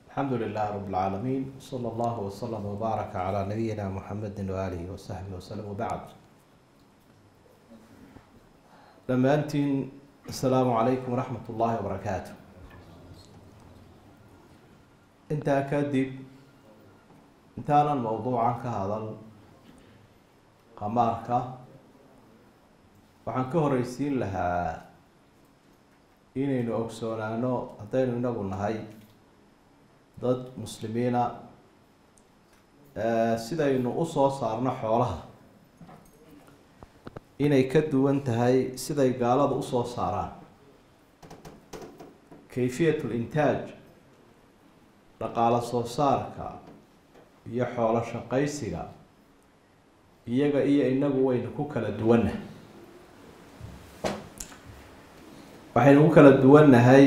الحمد لله رب العالمين، صلى الله وسلم وبارك على نبينا محمد وآله وصحبه وسلم. وبعد، لما أنتين السلام عليكم ورحمة الله وبركاته. أنت كذب أنت أنا الموضوع كهذا قمارك وعن كهريسين لها إنه أكسونا إنه هتين نقول هاي dad muslimiina sidaynu u soo saarno xoolaha inay ka duwan tahay siday gaalada u soo saaraan kayfiyatul intaaj dhaqaale soo saarka iyo xoolo shaqaysiga iyaga iyo inagu waynu ku kala duwannahay. waxaynu ku kala duwannahay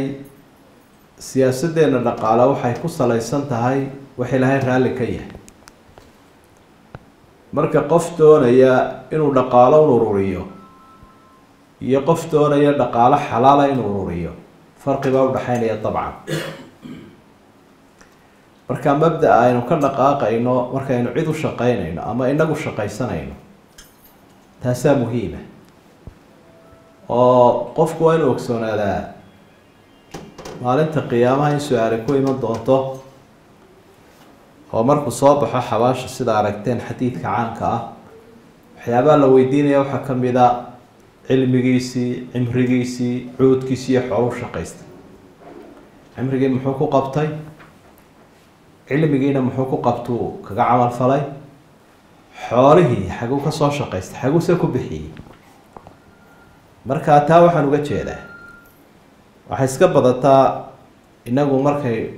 siyaasadeena dhaqaale waxay ku salaysan tahay wax Ilaahay raali ka yahay. marka qof doonaya inuu dhaqaalo ururiyo iyo qof doonaya dhaqaale xalaal inuu ururiyo farqi baa u dhaxaynaya dabcan. marka mabda aynu ka dhaqaaqayno markaynu cid u shaqaynayno ama inagu shaqaysanayno taasaa muhiima oo qofku waa inuu ogsoonaada maalinta qiyaamaha in su-aale ku iman doonto oo markuu soo baxo xabaasha sida aragteen xadiidka caanka ah waxyaabaha la weydiinaya waxaa ka mid a cilmigiisii, cimrigiisii, cuudkiisii iyo xoolo u shaqaystay. cimrigii muxuu ku qabtay, cilmigiina muxuu ku qabtuu kaga camal falay, xoolihii xaguu ka soo shaqaystay, xaguuse ku bixiyey. marka taa waxaan uga jeedaa waxay iska badataa inagu markay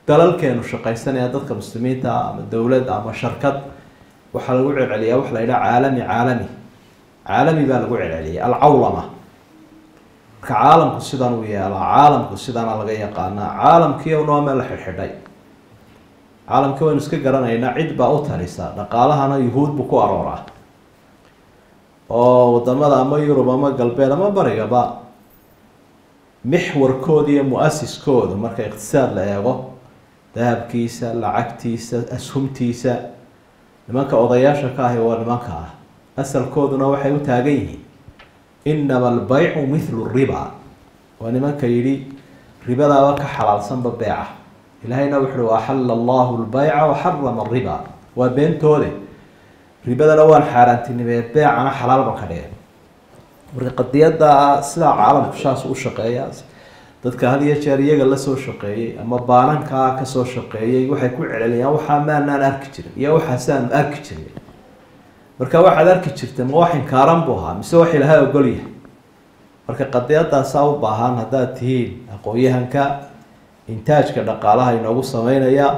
dalalkeenu shaqaysanaya dadka muslimiinta ama dowlad ama shirkad waxaa lagu celceliyaa wax la yidhaha caalami baa lagu celceliyay alcawlama. marka caalamku sidan uu yeelaa, caalamku sidana laga yaqaanaa, caalamkii unoo meel la xidhxidhay. caalamkii waynu iska garanaynaa cid baa u talisa, dhaqaalahana yuhuud buu ku arooraa oo wadamada ama yurub ama galbeed ama barigaba mixwarkooda iyo mu-asiskooda marka iqtisaad la eego dahabkiisa, lacagtiisa, ashumtiisa, nimanka odayaasha ka ahi waa nimanka ah asalkooduna waxay u taagan yihiin inama albaycu mithlu riba. waa nimanka yidhi ribadaaba ka xalaalsanba beeca. ilaahayna wuxu uhi axalla allahu lbayca waxarama ariba. waa beentoode, ribadana waan xaaraantinimee beecana xalaalba ka dhigay. marka qadiyada sidaa caalamku shaas u shaqeeya dadka had iyo jeer iyaga la soo shaqeeyay ama baanankaa kasoo shaqeeyay waxay ku celceliyaan waxaa maanaan arki jirin iyo waxaasaan arki jirin. marka waxaad arki jirta ma wax inkaaran buu ahaa mise wax Ilaahay ogol yahay. marka qadiyadaasaa u baahan haddaad tihiin aqoon-yahanka intaajka dhaqaalaha inoogu sameynaya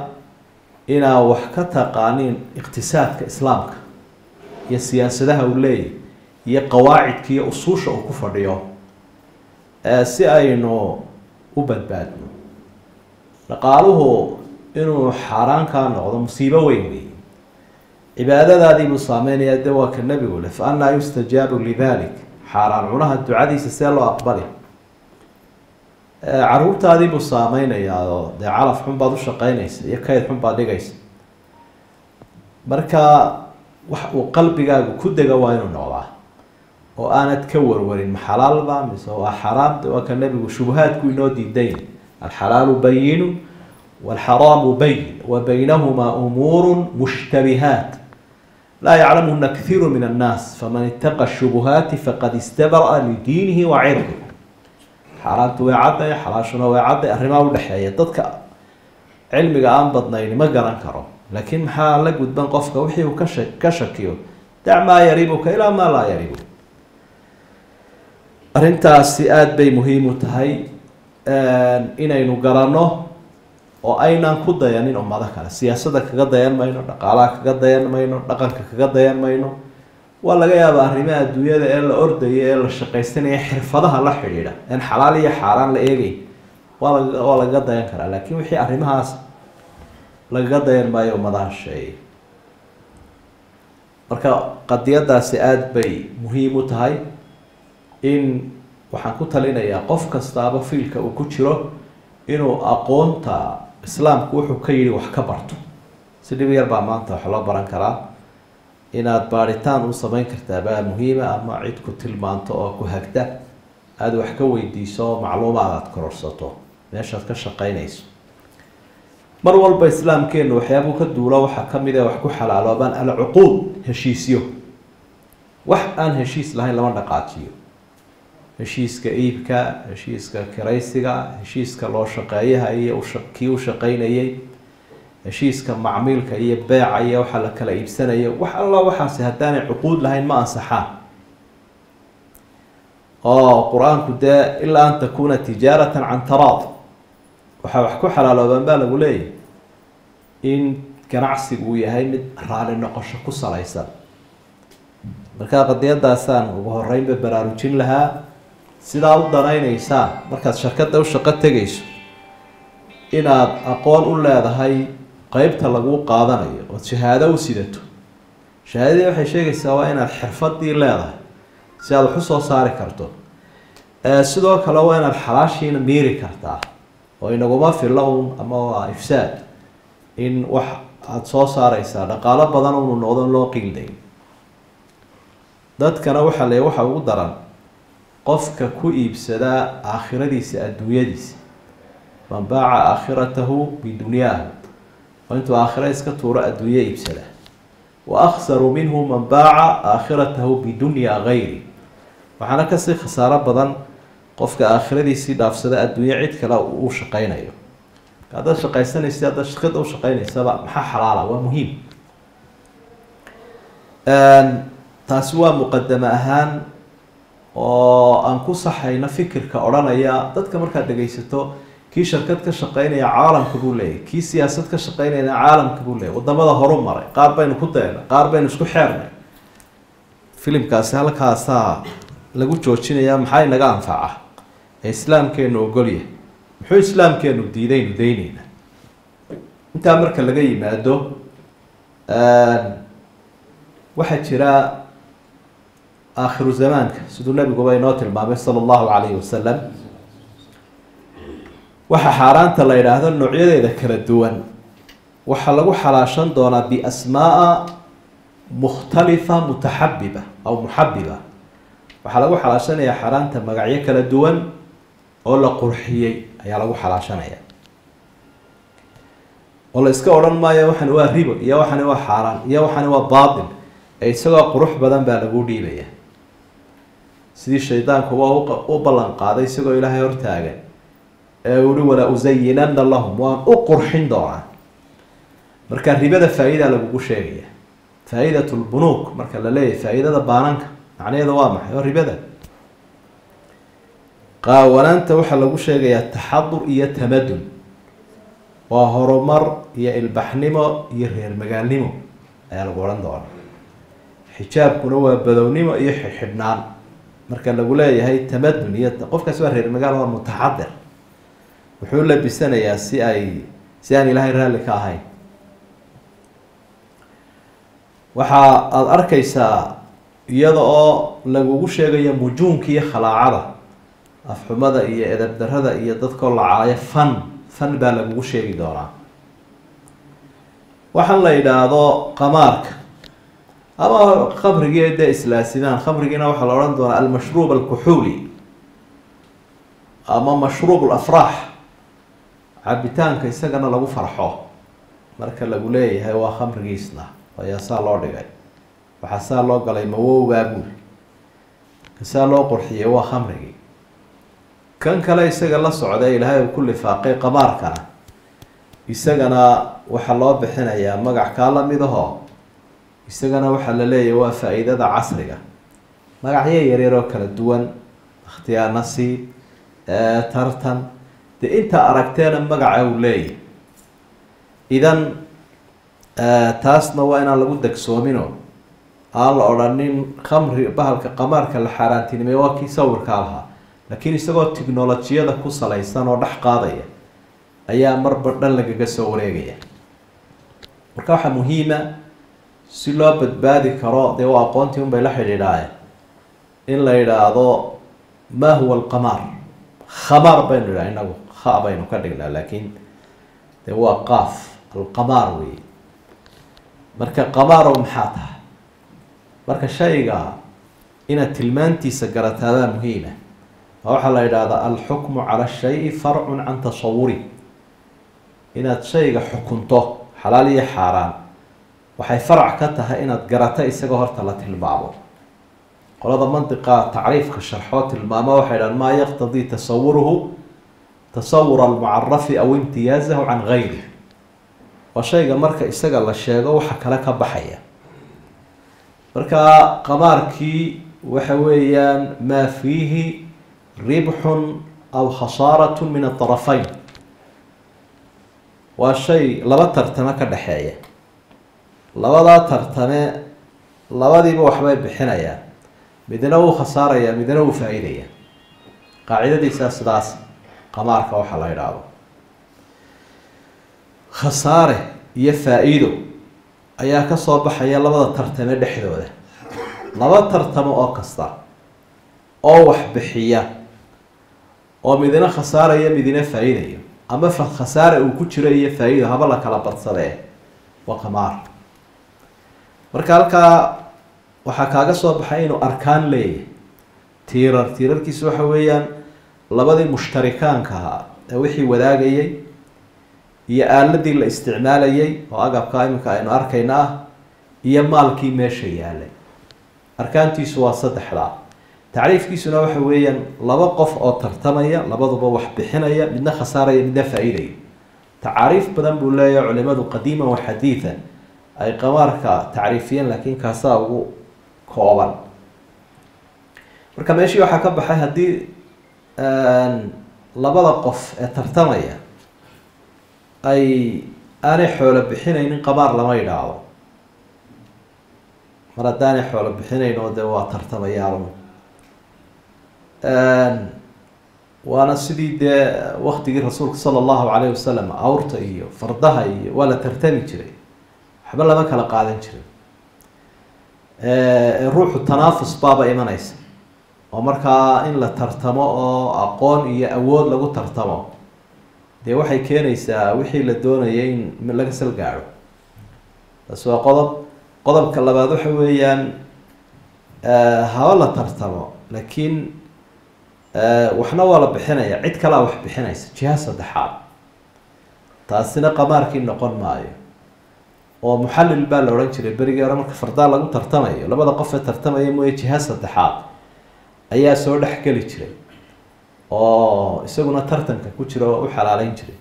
inaa wax ka taqaaniin iqtisaadka islaamka iyo siyaasadaha uu leeyahy iyo qawaacidka iyo usuusha uu ku fadhiyo si aynu u badbaadno. dhaqaaluhu inuu xaaraan kaa noqdo musiibo weyn wey. cibaadadaadii buu saameynaya dee waa ka nebigu le fa annaa yustajaabu lidalik. xaaraan cunaha ducadiisa see loo aqbali. caruurtaadii buu saameynayaa oo dee calaf xun baad u shaqeynaysa iyo kayd xun baad dhigaysa. marka wax uu qalbigaagu ku dega waa inuu noqdaa oo aanad ka warwarin ma xalaalba mise waa xaraam. waa ka nebigu shubuhaadku inoo diidayn alxalaalu bayinu walxaraamu bayin wa baynahumaa umuuru mushtabihaat laa yaclamuhuna kathiiru min annaas faman ittaqa shubuhaati faqad istabara lidiinihi wa cirdi. xaaraantu way cadday, xalaashuna way cadday. arrimaha udhexeeya dadka cilmiga aan badnayn ma garan karo. laakiin maxaa la gudban qofka wixii uu ka shakiyo dac maa yaribuka ilaa maa laa yaribu. arrintaasi aada bay muhiim u tahay inaynu garanno oo aynaan ku dayanin ummado kale. siyaasada kaga dayan mayno, dhaqaalaha kaga dayan mayno, dhaqanka kaga dayan mayno. waa laga yaabaa arrimaha adduunyada ee la ordaya ee la shaqaysanaya xirfadaha la xidhiidha in xalaal iyo xaaraan la eegay waa lagaga dayan karaa. laakiin wixii arrimahaas lagaga dayan maayo ummadaha sheegay. marka qadiyadaasi aada bay muhiim u tahay in waxaan ku talinayaa qof kastaaba fiilka uu ku jiro inuu aqoonta islaamku wuxuu ka yidhi wax ka barto. si dhib yar baa maanta wax loo baran karaa. inaad baaritaan u samayn kartaa baa muhiima, ama cid ku tilmaanto oo ku hagta aada wax ka weydiiso macluumaad aad kororsato meeshaad ka shaqaynayso. mar walba islaamkeenu waxyaabuu ka duulo waxaa ka mid ah wax ku xalaaloobaan alcuquud, heshiisyo. wax aan heshiis lahayn lama dhaqaajiyo. heshiiska iibka, heshiiska kiraysiga, heshiiska loo shaqeeyaha iyo kii u shaqaynayay, heshiiska macmiilka iyo beeca iyo waxa la kala iibsanayo, wax alla waxaasi haddaanay cuquud lahayn ma ansaxaan. oo qur-aanku dee ilaa an takuuna tijaaratan can taraad, waxaa wax ku xalaaloobaan baa lagu leeyahy in ganacsigu uu yahay mid raali noqosho ku salaysan. markaa qadiyadaasaan ugu horeynba baraarujin lahaa. sidaa u danaynaysaan markaad shirkadda u shaqo tegayso inaad aqoon u leedahay qeybta lagu qaadanayo ood shahaado u sidato. shahaadadii waxay sheegaysaa waa inaad xirfadii leedahay si aad wax u soo saari karto. sidoo kale waa inaad xalaashiina miiri kartaa, oo inaguma filla un ama waa ifsaad in wax aada soo saaraysaa dhaqaalo badan unu noqdo loo qiilday. dadkana waxaa le waxa ugu daran qofka ku iibsadaa aakhiradiisa adduunyadiisa. man baaca aakhiratahu bidunyaahu, oo intuu aakhira iska tuuro adduunye iibsada. wa akhsaru minhu man baaca aakhiratahu bidunyaa gayri, waxaana kasii khasaaro badan qofka aakhiradiisii dhaafsada adduunye cid kale uu shaqaynayo. haddaad shaqaysanaysa, haddaad shirkadda u shaqaynaysaba maxaa xalaala, waa muhiim. taasi waa muqadamo ahaan oo aan ku saxayno fikirka odhanaya dadka markaad dhegaysato kii shirkad ka shaqaynaya caalamka buu leeyahy, kii siyaasad ka shaqaynayna caalamka buu leeyahy, wadamada horu maray qaar baynu ku dayna, qaar baynu isku xeernay. filimkaasi halkaasaa lagu joojinayaa. maxaa inaga anfaca ee islaamkeenu ogolyahay? muxuu islaamkeenu diidaynu daynayna? intaa marka laga yimaado waxaa jira aakhiru zamaanka siduu nabiguba inoo tilmaamay sala allahu calayhi wasalam. waxaa xaaraanta la yidhaahdo noocyadeeda kala duwan waxaa lagu xalaashan doonaa biasmaaa mukhtalifa mutaxabiba aw muxabiba. waxaa lagu xalaashanayaa xaaraanta magacyo kala duwan oo la qurxiyey ayaa lagu xalaashanaya. oo la iska odhan maayo waxani waa ribo iyo waxani waa xaaraan iyo waxani waa baatil, ee isagoo qurux badan baa lagu dhiibaya. sidii shaydaanku waa u ballan qaaday isagoo ilaahay hortaagan ee uhi wala usayinana lahum, waan u qurxin doonaa. marka ribada faa-idaa lagugu sheegaya. faa-idat lbunuuk marka la leeyahy faa-iidada baananka macnaheeda waa maxay? oo ribada. qaawanaanta waxaa lagu sheegayaa taxadur iyo tamadun, waa horumar iyo ilbaxnimo iyo reer magaalnimo ayaa lagu odhan doonaa. xijaabkuna waa badownimo iyo xidhnaan. marka lagu leeyahay tamadun iyo qofkaas waa reer magaal, waa mutaxadir, wuxuu labisanayaa si aan ilaahay raalli ka ahayn. waxa aada arkaysaa iyada oo lagugu sheegayo mujuunka iyo khalaacada, afxumada iyo edab darada iyo dadkoo lacaayo fan baa lagugu sheegi doonaa. waxaan la yidhaahdo qamaarka ama khamrigii dee islaasimaan. khamrigiina waxaa la odhan doonaa almashruub alkuxuuli ama mashruub lafraax, cabitaanka isagana lagu farxo. marka lagu leeyahay waa khamrigiisna ayaa saa loo dhigay, waxaa saa loo galay mawowgaa buul, kasaa loo qurxiyay waa khamrigii. kan kale isaga la socda ilaahay uu ku lifaaqay qamaarkana, isagana waxaa loo bixinayaa magac kaa lamid ahoo isagana waxaa la leeyahay waa faa-iidada casriga. magacyo yaryar oo kala duwan, ikhtiyaar nasiib, tartan, dee intaa aragteena magaca uu leeyahy. idan taasna waa inaan lagu degsoominoo aan la odhanin khamri bahalka qamaarka la xaaraantinimay waa kii sawirkaa lahaa, laakiin isagoo tiknolojiyada ku salaysan oo dhex qaadaya ayaa marba dhan lagaga soo wareegaya. marka waxaa muhiima si loo badbaadi karo, dee waa aqoontii un bay la xidhiidhaaye, in la yidhaahdo ma huwa alqamaar. khamaar baynu idhaha inagu ha baynu ka dhignaa, laakiin dee waa qaaf alqamaar wey. marka qamaaro maxaa tahay? marka shayga inaad tilmaantiisa garataabaa muhiima. waxaa la yidhaahdaa alxukmu cala shayi farcun can tasawuri. inaad shayga xukunto xalaal iyo xaaraan waxay farac ka tahay inaad garato isagoo horta la tilmaamo. qolada mantiqa tacriifka sharxoo tilmaamo waxay dhahaan maa yaqtadii tasawuruhu tasawura almucarafi aw imtiyaazahu can gayrih. waa shayga marka isaga la sheego waxa kale ka baxaya. marka qamaarkii waxa weeyaan maa fiihi ribxun aw khasaarat min aطarafayn. waa shay laba tartame ka dhexeeya, labadaa tartame labadiiba waxbay bixinayaan, midna wuu khasaaraya midna wuu faa-idaya. qaacidadiisa sidaas qamaarka waxaa la yidhaahdo. khasaare iyo faa-iido ayaa kasoo baxaya labada tartame dhexdooda. laba tartamo oo kasta oo wax bixiya oo midna khasaaraya midna faa-idayo, ama khasaare uu ku jiro iyo faa-ido haba la kala badsadee, waa qamaar. marka halkaa waxaa kaaga soo baxay inuu arkaan leeyahay. tiirarkiisu waxa weeyaan labadii mushtarikaanka ahaa ee wixii wadaagayay iyo aaladii la isticmaalayay oo agabka iminka aynu arkayna ah, iyo maalkii meesha yaalay. arkaantiisu waa saddexdaa. tacriifkiisuna waxa weeyaan laba qof oo tartamaya, labaduba wax bixinaya, midna khasaaraya midna faa-idaya. tacaariif badan buu leeyahay culimadu qadiiman wa xadiidan ay qamaarka tacriifiyeen, laakiin kaasaa ugu kooban. marka meeshii waxaa ka baxay haddii labada qof ee tartamaya ay aanay xoolo bixinaynin qamaar lama yidhaahdo. mar haddaanay xoolo bixinayn oo dee waa tartamayaan. waana sidii dee waktigii rasuulka sala allahu calayhi wasalam awrta iyo fardaha iyo waa la tartami jiray, waxba lama kala qaadan jirin. ruuxu tanaafus baaba imanaysa oo markaa in la tartamo oo aqoon iyo awood lagu tartamo dee waxay keenaysaa wixii la doonayay in laga sal gaadho. taas waa qodob. qodobka labaad waxa weeyaan haba la tartamo laakiin waxna waa la bixinaya, cid kalaa wax bixinaysa, jiha saddexaad. taasina qamaarkii noqon maayo. oo muxallil baa la odhan jiray berigii hore marka fardaa lagu tartamayo, labada qof ee tartamaya mooye jiha saddexaad ayaa soo dhex geli jiray oo isaguna tartanka ku jira oo u xalaaleyn jiray.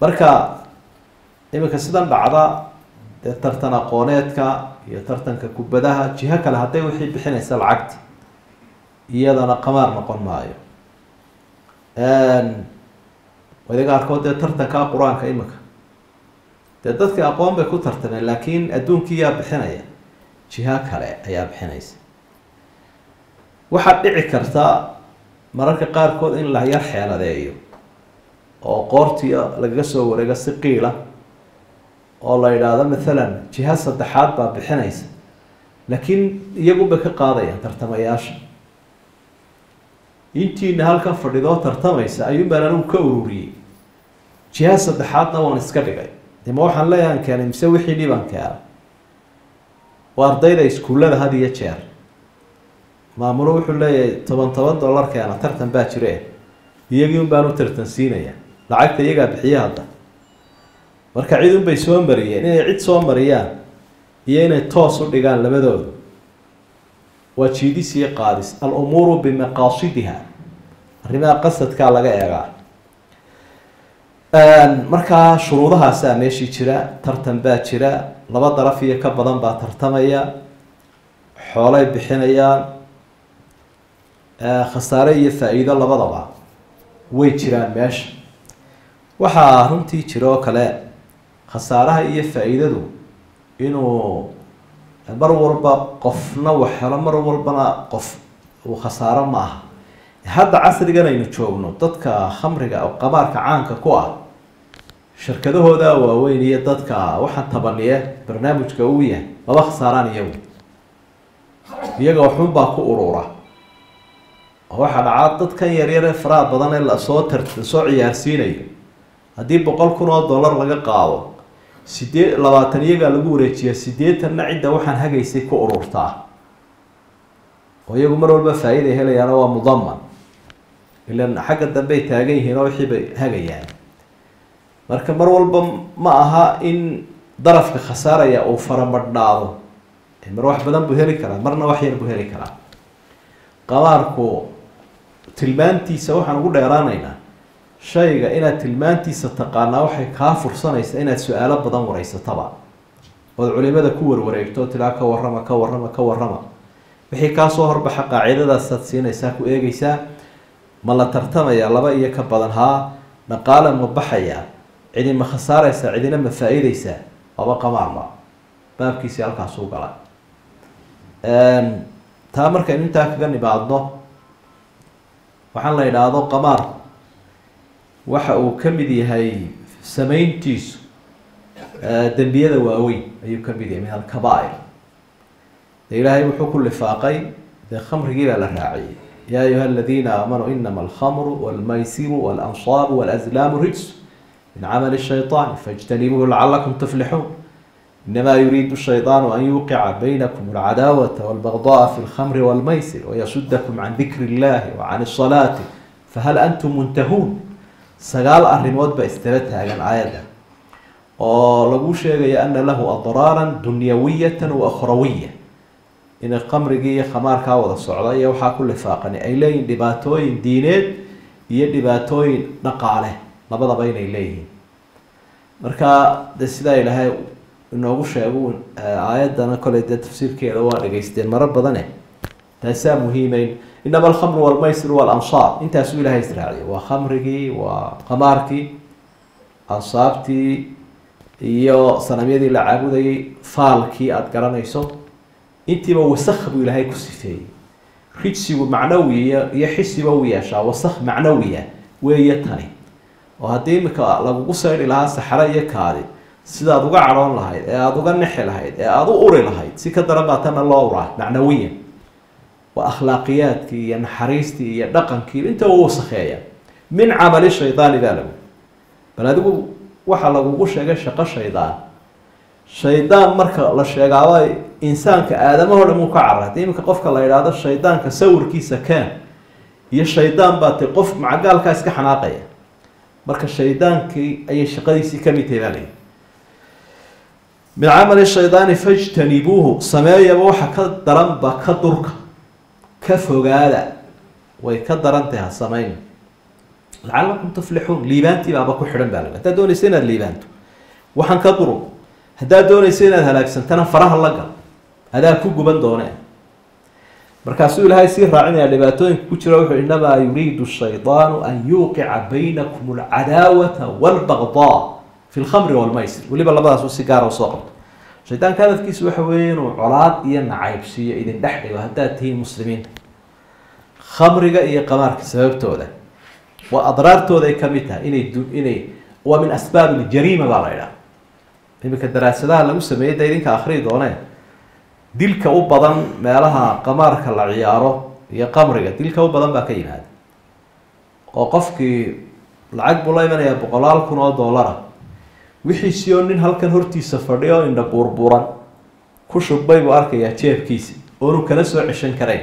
marka iminka sidan dhacda dee tartan aqooneedka iyo tartanka kubadaha jiho kale hadday wixii bixinaysa lacagti, iyadana qamaar noqon maayo. wadaga qaarkood dee tartanka qur-aanka iminka dee dadka aqoon bay ku tartameen, laakiin adduunkii yaa bixinaya, jiho kale ayaa bixinaysa. waxaad dhici karta mararka qaarkood in la yar xeeladeeyo oo qoortii lagaga soo wareego si qiila oo la yidhaahdo maalan jiha saddexaad baa bixinaysa, laakiin iyagunbay ka qaadayaan tartamayaasha. intiina halkan fadhidoo tartamaysa ayuun baan anigu ka ururiyey, jiha saddexaadna waan iska dhigay. de ma waxaan leeyahan keenay mise wixii dhibaan keena? waa ardayda iskuullada had iyo jeer maamulo wuxuu leeyahay $10 keena, tartan baa jire, iyagii un baan u tartan siinaya, lacagta iyagaa bixiya. hadda marka cid un bay soo mariyeen. inay cid soo mariyaan iyo inay toos u dhigaan labadooda waa jiidis iyo qaadis. al-umuuru bimaqaasidiha, arrimaha qasadkaa laga eegaa. markaa shuruudahaasaa meeshii jira, tartan baa jira, laba daraf iyo ka badan baa tartamaya, xoolay bixinayaan, khasaare iyo faa-iido labadaba way jiraan meesha. waxaa runtii jira oo kale khasaaraha iyo faa-iidadu inuu mar walba qofna wax helo, mar walbana qof uu khasaaro ma aha. hadda casrigan aynu joogno dadka khamriga oo qamaarka caanka ku ah, shirkadahooda waaweyn iyo dadka waxaan tabaniye barnaamijka uu yahay laba khasaaraan iyaga waxun baa ku urura. waxaa dhacaa dadkan yaryar ee faraha badan ee lasoo ciyaarsiinayo haddii 100,000 oo dollar laga qaado 20 iyaga lagu wareejiyo 80 cidda waxaan hagaysay ku ururtaa oo iyagu mar walba faa'iido helayaan waa mudamman ilaan xagga dambe ay taagan yihiin oo wixii bay hagayaan marka mar walba ma aha in darafka khasaaraya uu faramadhaado mar wax badan buu heli karaa marna wax yar buu heli karaa qamaarku tilmaantiisa waxaan ugu dheeraanaynaa shayga inaad tilmaantiisa taqaanaa waxay kaa fursanaysaa inaad su-aalo badan wareysataba ood culimada ku warwareegto tilaa ka warrama wixii kaa soo horbaxa qaacidadaasaad siinaysaa ku eegaysaa ma la tartamaya laba iyo ka badan haa dhaqaale ma baxaya cidi ma khasaaraysaa cidina ma faa-iideysaa aba qamaarba baabkiisii halkaasuu gala taa markaynu intaa kaga nimaadno waxaan la idhaahdo qamaar waxa uu ka mid yahay samayntiisu dembiyada waaweyn ayuu ka mid yahay min alkabaa'ir de ilaahay wuxuu ku lifaaqay dee khamrigii baa la raaciyey yaa ayuha aladiina aamanuu inama alkhamru walmaysiru waalansaabu walazlaamu rijs min camali shayطaan fاjtanibuuhu lacalakum tuflixuun inama yuriidu shayطaanu an yuqica baynakum alcadaawata walbagdaءa fi lkhamri walmaysir wayasudakum can dikri illahi wacan الsalaati fahal antum muntahuun 9 arrimood baa istaba taagan aayadda oo lagu sheegaya ana lahu adraara dunyawiyata waakhrawiya in qamrigii iyo khamaarkaa wada socda iyo waxaa ku lifaaqani ay leeyihin dhibaatooyin diineed iyo dhibaatooyin dhaqaale labadaba inay leeyihiin marka de sidaa ilaahay inoogu sheego aayaddana koley dee tafsiirkeeda waa dhegaysteen maro badane taasaa muhiimeyn inama alkhamru walmaysir walansaab intaasuu ilaahay israaciya waa khamrigii waa qamaarkii ansaabtii iyo sanamyadii la caabudayay faalkii aada garanayso intiiba wasakh buu ilaahay ku sifeeyey rijsigu macnawi iyo xisiba u yeeshaa wasakh macnawiya weeye tani oo haddii imika lagugu sayri lahaa saxaro iyo kaadi sidaad uga cadhoon lahayd ee aada uga nexi lahayd ee aada u uri lahayd si ka daran baa tana loo uraa macnawiyan waa akhlaaqiyaadkii iyo naxariistii iyo dhaqankii inta u wasakheeya min camali shaydaani baa lagu bal adigu waxaa lagugu sheegay shaqo shaydaan marka la sheegaaba insaanka aadamahoo dhan uu ka cara haddii iminka qofka la idhaahdo shaydaanka sawirkiisa keen iyo shaydaan baa tay qof macagaalkaa iska xanaaqaya marka shaydaankii ayay shaqadiisii kamid tahay baa layihi min camali shaydaani fajtanibuuhu sameeyaba waxa ka daranba ka durka ka fogaada way ka daran tahay ha samayn lacalakum tuflixuun liibaantii baaba ku xidhan baa laga haddaad doonaysa inaad liibaanto waxaan ka duru haddaad doonaysa inaad halaagsantana faraha la gal adaa ku guban doonee markaasuu ilaahay sii raacinaya dhibaatooyinka ku jira wuxuu inamaa yuriidu shaydaanu an yuuqica baynakum alcadaawata walbagdaa fi lkhamri walmaysir weliba labadaas si gaara usoo qabto shaydaanka hadafkiisu waxa weeye inuu colaad iyo nacaybsiiyo idin dhex dhigo haddaad tihiin muslimiinta khamriga iyo qamaarka sababtooda waa adraartooda ay kamid tahay inay waa min asbaab ljariima baa la idhaha iminka daraasadaha lagu sameeyey da idinka akrii dooneen dilka u badan meelaha qamaarka la ciyaaro iyo qamriga dilka u badan baa ka yimaada oo qofkii lacag buu la imanayaa 100,000 oo dollara wixiisii oo nin halkan hortiisa fadhiyo indha buurbuuran ku shubbay buu arkayaa jeebkiisi oonu kala soo ceshan karayn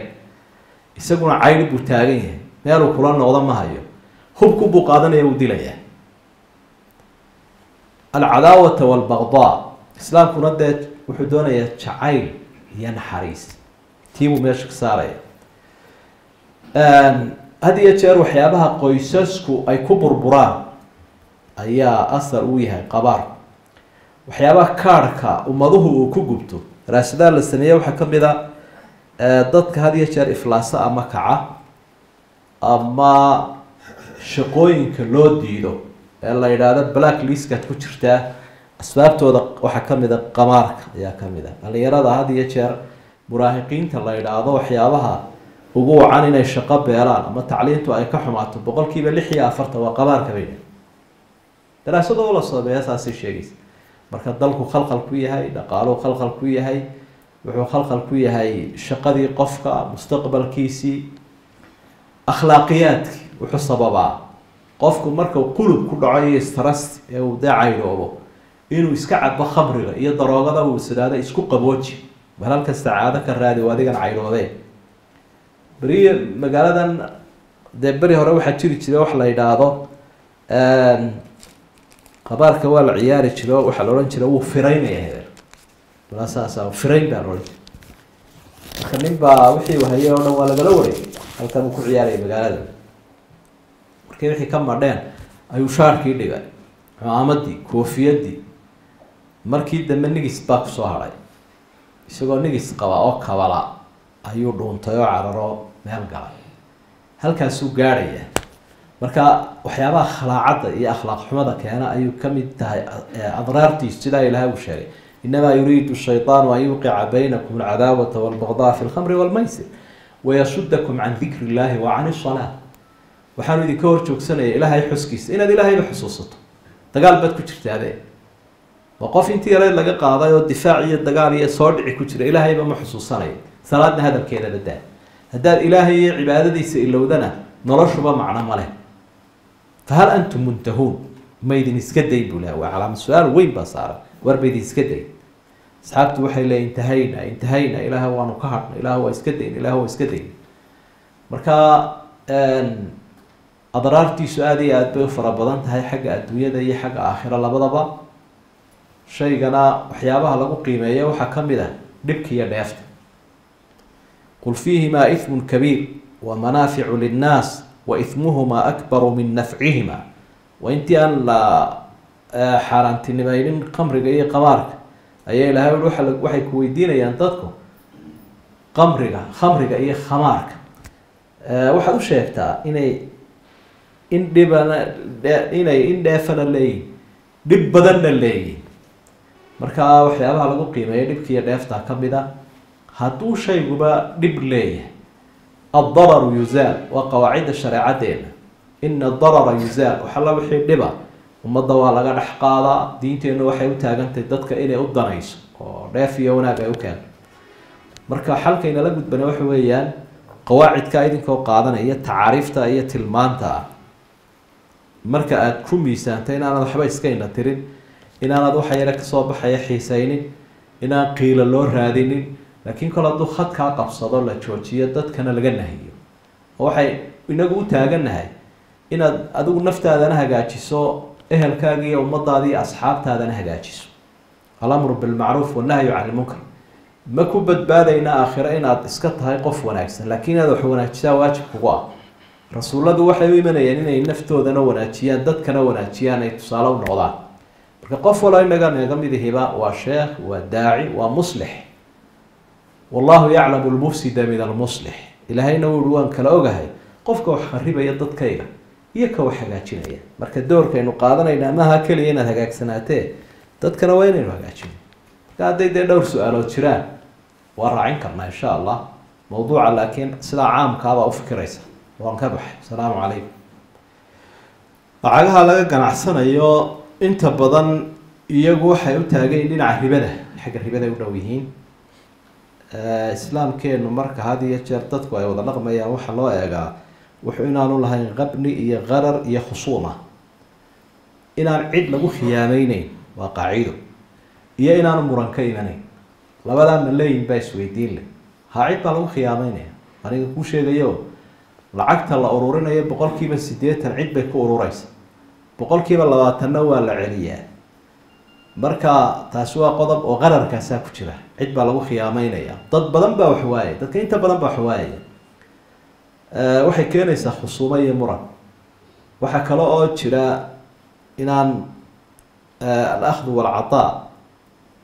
isaguna cayli buu taagan yahay meeluu kula noqdo ma hayo hubku buu qaadanaya uu dilayaa alcadaawata walbagdaa islaamkuna dee wuxuu doonayaa jacayl iyo naxariis tiibuu meesha ka saaraya had iyo jeer waxyaabaha qoysasku ay ku burburaan ayaa asal uu yahay qabaarku waxyaabaha kaarhka ummaduhu uu ku gubto daraasadaha la sameeya waxaa kamid a dadka had iyo jeer iflaasa ama kaca ama shaqooyinka loo diido ee la yidhaahdo black listkaad ku jirtaa asbaabtooda waxaa kamid a qamaarka ayaa kamid a dhalinyarada had iyo jeer muraahiqiinta la yidhaahdo waxyaabaha ugu wacan inay shaqo beelaan ama tacliintu ay ka xumaato 46% waa qamaarka bay daraasadoo la sameeya saasay sheegaysa marka dalku khalkhal ku yahay dhaqaaluhu khalkhal ku yahay wuxuu khalkhal ku yahay shaqadii qofka mustaqbalkiisii akhlaaqiyaadkii wuxuu sababaa qofku marka qulub ku dhaco iyo stress ee uu daacayoobo inuu iska cabo khamriga iyo daroogada uu sidaada isku qabooji bal halka saacada ka raadi oo adigan cayroodee bariye magaaladan bari hore waxa jiri jiray wax la yiraahdo qabaarka waa la ciyaari jiray waxa la oran jiray uu firaynayaa wala saasa firayn baa oran kanin baa wixii wahayo oo dhan waa laga wareey halkan uu ku ciyaaray magaalada markii wixii ka madheen ayuu shaarkii dhigay caamadii koofiyadii markii dambe nigis baa ku soo haray isagoo nigis qaba oo kabala ayuu dhuuntay oo cararo meel galay halkaas uu gaaraya marka waxyaabaha khalaacada iyo akhlaaq xumada keena ayuu kamid tahay adraartiis sida ilaahay uu sheegay inma yuriidu shaytaanu an yuqica baynakum alcadaawata walbagdaa fi lkhamri walmaysir wayasuddakum can dikri illahi wa can isalaa waxaanu idinka hor joogsanaya ilaahay xuskiisa inaad ilaahayba xusuusato dagaal baad ku jirtaade waa qof intii yareed laga qaaday oo difaac iyo dagaal iyo soo dhici ku jira ilaahayba ma xusuusanayo salaadna hadalkeeda badaa haddaad ilaahay iyo cibaadadiisa ilowdana noloshuba macno ma leh fahal antum muntahuun ma idin iska day buu laha waa calaamad su-aal weyn baa saaran war ba idin iska day asxaabtu waxay leeyihin intahayna ilaaha waanu ka hadhna ilaah waa iska dayn ilaah waa iska dayn marka adraartiisu aada iyo aad bay u fara badan tahay xagga adduunyada iyo xagga aakhira labadaba shaygana waxyaabaha lagu qiimeeya waxaa ka mid ah dhibka iyo dheefta qul fiihimaa ithmun kabiir wa manaaficu linnaas wa ithmuhumaa akbaru min nafcihima wa intii aan la xaaraantinimaynin qamriga iyo qamaarka ayaa ilaahay waxay ku weydiinayaan dadku khamriga iyo khamaarka waxaad u sheegtaa inay in dheefana leeyihin dhib badanna leeyihin marka waxyaabaha lagu qiimeeya dhibka iyo dheefta ka mid a hadduu shayguba dhib leeyahay addararu yuzaal waa qawaacida shareecadeena ina adarara yuzaal waxalla wixii dhiba ummadda waa laga dhex qaadaa diinteennu waxay u taagantahay dadka inay u danayso oo dheef iyo wanaag ay u keento marka xalkaynala gudbana waxa weeyaan qawaacidka idinkoo qaadanaya tacaariifta iyo tilmaanta marka aada ku miisaantay inaanad waxba iska ina tirin inaanad waxa yare kasoo baxaya xiisaynin inaan qiilo loo raadinin laakiin kol hadduu khadkaa qabsado la joojiyo dadkana laga nahiyo oo waxay inagu u taagannahay inaad adigu naftaadana hagaajiso ehelkaaga iyo ummadaada iyo asxaabtaadana hagaajiso alamru bilmacruuf wannahyu can ilmunkar ma ku badbaadayna aakhiro inaad iska tahay qof wanaagsan laakiin inaad wax wanaajisaa waajib kugu ah rasuulladu waxay u imanayeen inay naftoodana wanaajiyaan dadkana wanaajiyaan ay tusaale u noqdaan marka qof walo inaga naga midahiba waa sheekh waa daaci waa muslix wallahu yaclamu lmufsida min almuslix ilaahayna wuui waan kala ogahay qofka wax kharibaya dadkayga iyo ka wax hagaajinaya marka doorkaynu qaadanayna maaha keliya inaad hagaagsanaatee dadkana waa inaynu hagaajino marka hadday dee dhowr su-aalood jiraan waa raacin karnaa insha allah mawduuca laakiin sidaa caamkaabaa u fikiraysa waan ka baxay asalaamu calaykum lacagaha laga ganacsanayo inta badan iyagu waxay u taagayin dhinaca ribada xagga ribaday u dhow yihiin islaamkeenu marka had iyo jeer dadku ay wada dhaqmayaan waxaa loo eegaa wuxuu inaanu lahayn qabni iyo qarar iyo khusuuma inaan cid lagu khiyaameyneyn waa qaacido iyo inaanu muran ka imanayn labadaa maleeyin baa isweydiin leh ha cid baa lagu khiyaameynaya aniga kuu sheegayo lacagta la ururinayo 80% cid bay ku ururaysa 20% waa la celiyaa marka taas waa qodob oo qararkaasa ku jira cid baa lagu khiyaameynaya dad badan baa wax waayay dadka inta badan baa wax waayay waxay keenaysaa khusuumo iyo muran waxa kale oo jira inaan al-akhd wal-ataa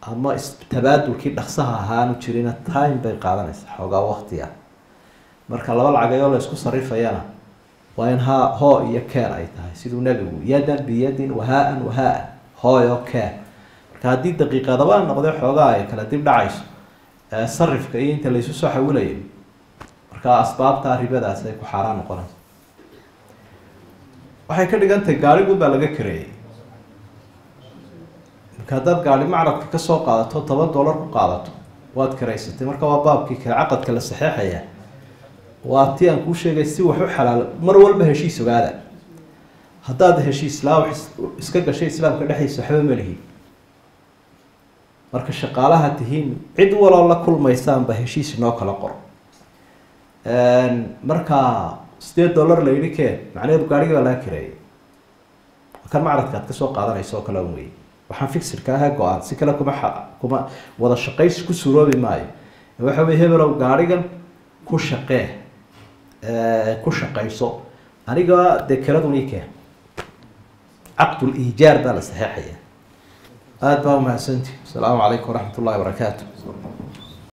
ama tabaadulkii dhaqsaha ahaanu jirina time bay qaadanaysaa xoogaa waqtiga marka laba lacagayoo la isku sarifayana waa in hoo iyo keen ay tahay siduu nabigu yadan biyadin wahaa-an wahaa-an hooyo keen marka haddii daqiiqadaba noqday xoogaa ay kala dib dhacayso sarifka iyo inta laysu soo xawilayo marka asbaabta ribadaas ay ku xaaraan noqonayso waxay ka dhigantahay gaarigu baa laga kareeyay marka haddaad gaari macradka kasoo qaadato $10 ku qaadato waad karaysatay marka waa baabkii kale caqadka la saxeexaya waa tii aan kuu sheegay si wax u xalaal mar walba heshiis ogaada haddaad heshiis laa iska gashay islaamka dhexdiisa waxba ma lihi marka shaqaalaha tihiin cid waloo la kulmaysaanba heshiis inoo kala qoro marka $8 la yidhi keen macnaheedu gaarigii baa laga kireeyay kan macradka aad kasoo qaadanayso oo kale un wey waxaan fixirka ahaa go-aan si kale kuma wada shaqaysi ku suroobi maayo waxa wey hebelow gaarigan ku shaqee ku shaqayso aniga dee kiradun ii keen caqdu liijaar baa la saxeexaya aad baa umahadsantihi asalaamu calaykum waraxmat ullahi wabarakaatu